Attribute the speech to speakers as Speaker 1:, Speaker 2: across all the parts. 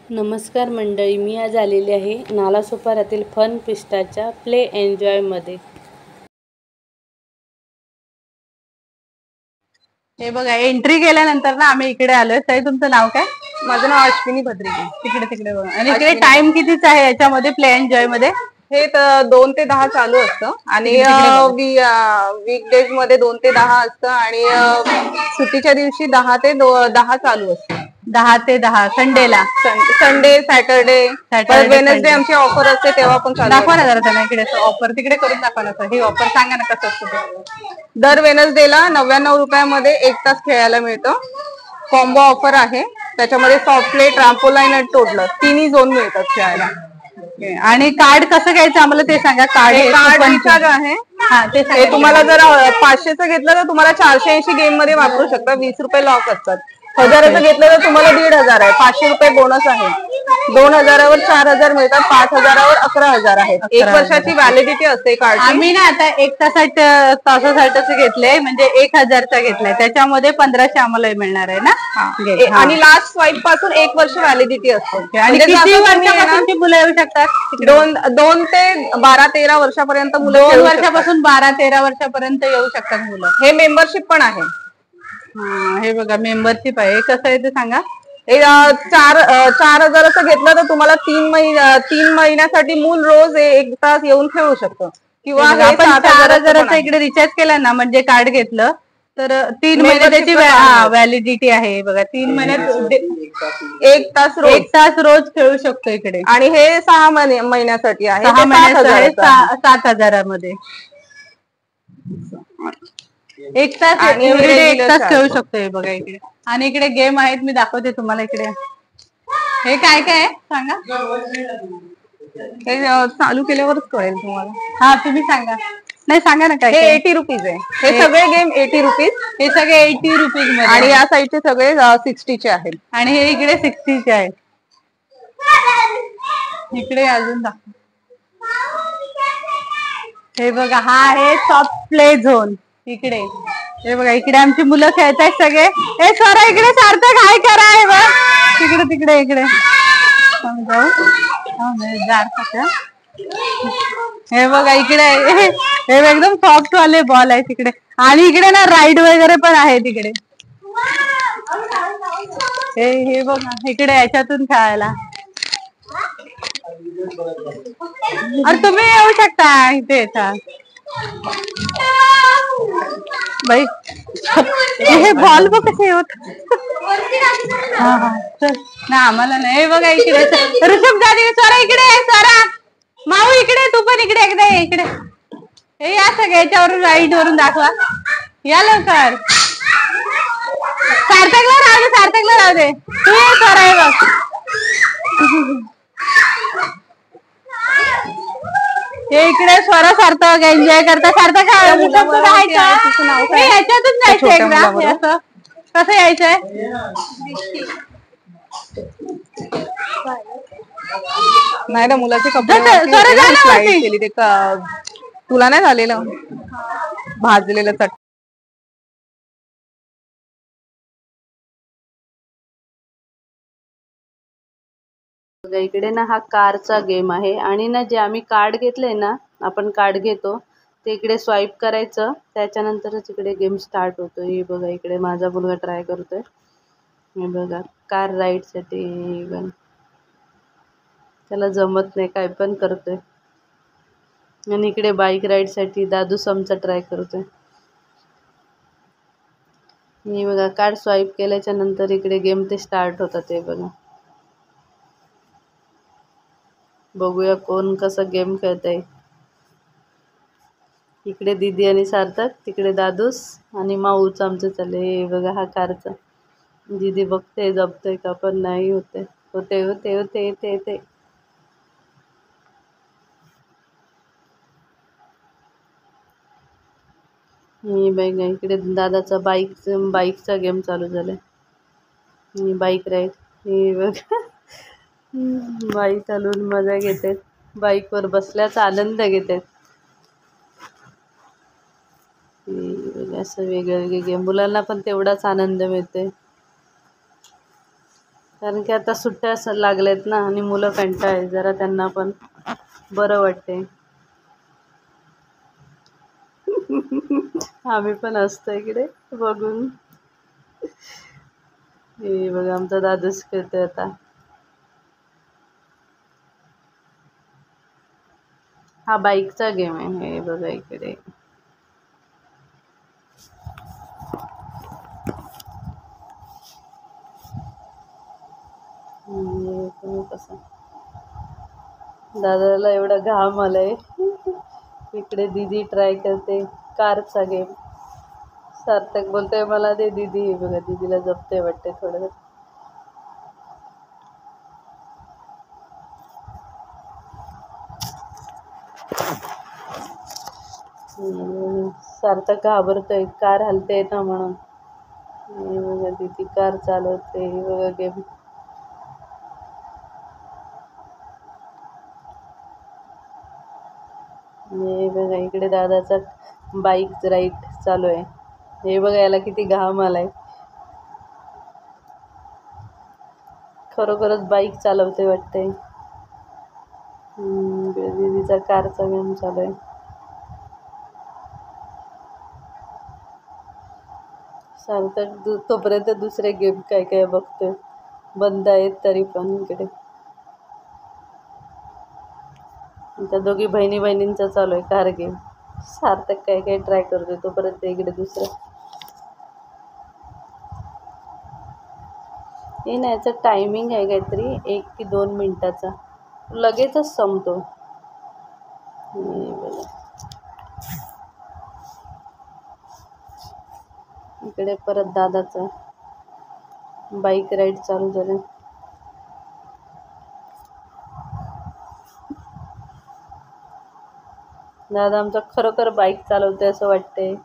Speaker 1: नमस्कार मंडळी, मी आज आलेली आहे नालासोपाऱ्यातील फन पिस्टाच्या प्ले एन्जॉयमध्ये।
Speaker 2: हे बघा, एंट्री केल्यानंतर ना आम्ही इकडे आलोय। ताई, तुमचं नाव काय?
Speaker 3: माझं नाव अश्विनी भद्रिके।
Speaker 2: तिकडे तिकडे बघा। आणि इकडे टाइम कितीचा आहे याच्यामध्ये प्ले एन्जॉय मध्ये?
Speaker 3: हे 2 ते 10 चालू असतं आणि वीकडेज मध्ये 2 ते 10 असतं आणि सुट्टीच्या दिवशी 10 ते 10 चालू असतं।
Speaker 2: 10 ते 10 संडेला?
Speaker 3: संडे, सॅटरडे, वेडनेसडे आमची ऑफर असते तेव्हा पण चालू
Speaker 2: दाखवा ना जरा त्यांना इकडे ऑफर, तिकडे करून दाखवा ना सर। ही ऑफर सांगा ना कसं असतं ते।
Speaker 3: दर वेडनेसडेला 99 रुपयामध्ये 1 तास खेळायला मिळतं। कॉम्बो ऑफर आहे, त्याच्यामध्ये सॉफ्ट प्ले, ट्रॅम्पोलाईन आणि टोडलर तिन्ही झोन मिळतात खेळायला।
Speaker 2: आणि कार्ड कसं घ्यायचं आम्हाला ते सांगा।
Speaker 3: कार्ड रिचार्ज आहे, ते तुम्हाला जर 500चं घेतलं तर तुम्हाला 480 गेम मध्ये वापरू शकता। 20 रुपये लॉक असतात। 1000चं घेतलं तर तुम्हाला 1500 आहे, 500 रुपये बोनस आहे। 2000वर 4000 मिळतात, 5000वर 11000 आहेत। 1 वर्षाची व्हॅलिडिटी असते कार्ड।
Speaker 2: आम्ही ना आता 1 तासासाठी घेतले, म्हणजे 1000चा घेतलाय, त्याच्यामध्ये 1500 आम्हाला मिळणार आहे ना।
Speaker 3: आणि लास्ट स्वाईप पासून 1 वर्ष व्हॅलिडिटी असते।
Speaker 2: आणि किती वर्षापासून मुलं येऊ शकतात?
Speaker 3: 2 ते 12-13 वर्षापर्यंत मुलं
Speaker 2: 2 वर्षापासून 12-13 वर्षापर्यंत येऊ शकतात मुलं।
Speaker 3: हे मेंबरशिप पण आहे।
Speaker 2: हे बघा, मेंबरशिप आहे। कसं आहे ते सांगा।
Speaker 3: हे 4000चं घेतलं तर तुम्हाला 3 महिन्यासाठी मूल रोज 1 तास येऊन खेळू शकतो। किंवा
Speaker 2: आपण 4000चं इकडे रिचार्ज केला ना, म्हणजे कार्ड घेतलं तर 3 महिने त्याची व्हॅलिडिटी आहे। बघा, 3 महिन्यात
Speaker 3: 1 तास रोज
Speaker 2: खेळू शकतो इकडे।
Speaker 3: आणि हे 6 महिन्यासाठी आहे।
Speaker 2: 6 महिन्याचं 7000मध्ये 1 तास, एव्हरीडे 1 तास खेळू शकतो। हे बघा इकडे, आणि इकडे गेम आहेत, मी दाखवते तुम्हाला इकडे। हे काय काय आहे सांगा।
Speaker 3: हे चालू केल्यावरच कळेल तुम्हाला।
Speaker 2: हा, तुम्ही सांगा। नाही, सांगा ना काय।
Speaker 3: हे 80 रुपीज आहे। हे सगळे गेम 80 रुपीज,
Speaker 2: हे सगळे 80 रुपीज मध्ये,
Speaker 3: आणि या साईडचे सगळे 60चे आहेत,
Speaker 2: आणि हे इकडे 60चे आहेत। इकडे अजून दाखव। हे बघा, हा आहे सॉफ्ट प्ले झोन इकडे। हे बघा, इकडे आमची मुलं खेळतायत सगळे। हे स्वरा इकडे, सार्थक हाय करा। हे बघ, तिकडे तिकडे इकडे जाऊ। हे बघा इकडे, हे एकदम सॉफ्ट वाले बॉल आहे तिकडे। आणि इकडे ना राईड वगैरे पण आहे तिकडे। हे बघा, इकडे याच्यातून खेळायला। अरे तुम्ही येऊ शकता इथे बाई। हे बॉल बघ कसे होत। चल ना, आम्हाला नाही। बघा इकडे ऋषभ दादी, स्वरा इकडे, स्वरा माऊ इकडे, तू पण इकडे एकदा ये इकडे। हे या सगळ्या याच्यावरून, राईड वरून दाखवा, या लवकर। सार्थकला राहू दे, सार्थकला राहू दे, तू ये स्वरा। हे बघ, हे इकडे स्वरा सार्थक एन्जॉय करता। सार्थक याच्यातून जायचं एकदा, कसं यायचंय?
Speaker 3: नाही ना, मुलाचे कपडे केली ते तुला नाही झालेलं भाजलेलं चट।
Speaker 1: इकडे ना हा कारचा गेम आहे, आणि ना जे आम्ही कार्ड घेतलंय ना, आपण कार्ड घेतो ते इकडे स्वाईप करायचं, त्याच्यानंतरच इकडे गेम स्टार्ट होतो। हे बघा, इकडे माझा मुलगा ट्राय करतोय। हे बघा, कार राईडसाठी इव्हन त्याला जमत नाही, काय पण करतोय। आणि इकडे बाईक राईडसाठी दादू समचा ट्राय करतोय। हे बघा, कार्ड स्वाईप केल्याच्या नंतर इकडे गेम ते स्टार्ट होतात। हे बघा, बघूया कोण कसं गेम खेळतंय। इकडे दीदी आणि सार्थक, तिकडे दादूस आणि माऊच आमचं चालले। हे बघा, हा कारचा दीदी बघते जमतंय का, पण नाही होते होते होते होते होते होते। ही बघा, इकडे दादाचा बाईकचा गेम चालू झालाय। ही बाईक राईड, हे बघा, बाईक चालवून मजा घेतात, बाईकवर बसल्याचा आनंद घेतात। असं वेगळे वेगळे गेम, मुलांना पण तेवढाच आनंद मिळतोय। कारण की आता सुट्ट्या लागल्यात ना आणि मुलं कंटाळले, जरा त्यांना पण बरं वाटते. आम्ही पण असतो इकडे बघून. हे बघा आमचा दादूच खेळतोय आता. हा बाईकचा गेम आहे. हे बघा इकडे कसं दादाला एवढा घाम आलाय. इकडे दीदी ट्राय करते कारचा गेम. सार्थक बोलतोय मला दे दीदी. हे बघा दीदीला जपते वाटते थोडं. सार्थक घाबरतोय कार हलते ना म्हणून. हे बघा दीदी कार चालवते. हे बघा गेम. हे बघा इकडे दादाचा बाईक राईड चालू आहे. हे बघा याला किती घाम आलाय. खरोखरच बाईक चालवते वाटते. दीदीचा कारचा गेम चालू आहे. सार्थक तोपर्यंत दुसरे गेम काय काय बघतोय. बंद आहेत तरी पण इकडे. त्या दोघी बहिणींचा चालू आहे कार गेम. सार्थक काय काय ट्राय करतोय तोपर्यंत इकडे दुसरं. हे ना याचं टायमिंग आहे काहीतरी 1 की 2 मिनिटाचा. लगेचच संपतो. इकडे परत दादाचा बाईक राईड चालू झालं. दादा आमचा खरोखर बाईक चालवतोय असं वाटतंय.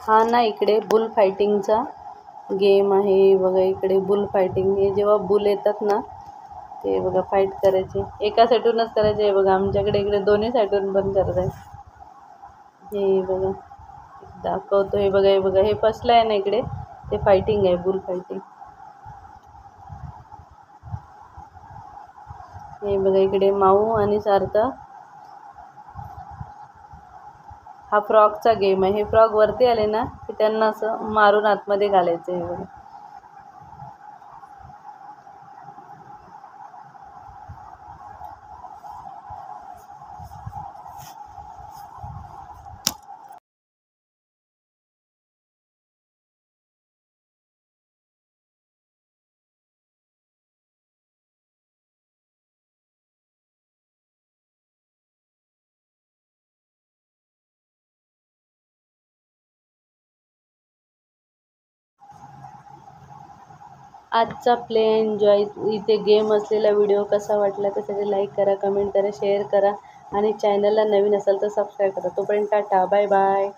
Speaker 1: हा ना इकडे बुल फायटिंगचा गेम आहे बघा. इकडे बुल फायटिंग. हे जेव्हा बुल येतात ना ते बघा फाईट करायचे. एका साईडूनच करायचे. हे बघा आमच्याकडे इकडे दोन्ही साईडून पण करत आहे. हे बघा दाखवतो. हे बघा हे बघा हे फसलं आहे ना इकडे ते फायटिंग आहे बुल फायटिंग. हे बघा इकडे माऊ आणि सार्थक. हा फ्रॉगचा गेम आहे. हे फ्रॉग वरती आले ना की त्यांना असं मारून आतमध्ये घालायचं. हे बघा आजचा प्ले एन्जॉय इथे गेम असलेला व्हिडिओ कसा वाटला तर सगळे लाईक करा, कमेंट करा, शेअर करा आणि चॅनलला नवीन असाल तर सबस्क्राईब करा. तोपर्यंत टाटा बाय बाय.